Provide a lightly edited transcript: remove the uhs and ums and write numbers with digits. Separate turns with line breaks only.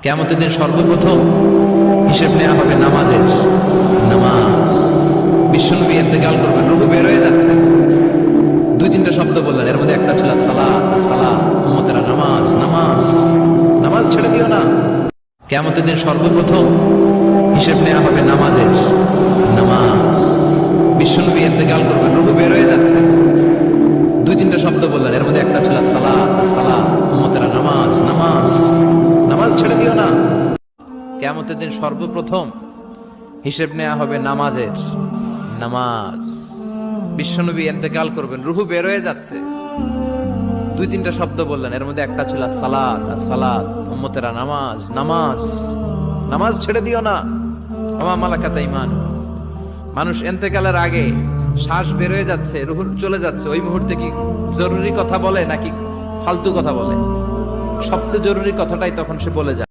কিয়ামতের দিন সর্বপ্রথম হিসেব নেওয়া হবে নামাজের। নামাজ, বিশ্বনবী ইন্তেকাল করবেন, রূহ বের হয়ে যাচ্ছে, দুই তিনটা শব্দ বললেন, এর মধ্যে একটা ছিল সালাত। সালাত, উম্মতেরা নামাজ, নামাজ, নামাজ ছেড়ে দিও না। কিয়ামতের দিন সর্বপ্রথম হিসেব নেওয়া হবে নামাজের। নামাজ, বিশ্বনবী ইন্তেকাল করবেন, রূহ বের হয়ে যাচ্ছে, দুই তিনটা শব্দ বললেন, এর মধ্যে একটা ছিল সালাত। সালাত, উম্মতেরা নামাজ, নামাজ, নামাজ ছেড়ে দিও না। কিয়ামতের দিন সর্বপ্রথম হিসেব নেওয়া হবে নামাজের। নামাজ, বিশ্বনবী ইন্তেকাল করবেন, রূহ বের হয়ে যাচ্ছে, দুই তিনটা শব্দ বললেন, এর মধ্যে একটা ছিল সালাত। সালাত, উম্মতেরা নামাজ, নামাজ, নামাজ ছেড়ে দিও না। ওয়া মা মালাকাত আইমানুকুম। মানুষ ইন্তেকালের আগে শ্বাস বের হয়ে যাচ্ছে, রূহ চলে যাচ্ছে, ওই মুহূর্তে কি জরুরি কথা বলে নাকি ফালতু কথা বলে? সবচেয়ে জরুরি কথাটাই তখন সে বলে যায়।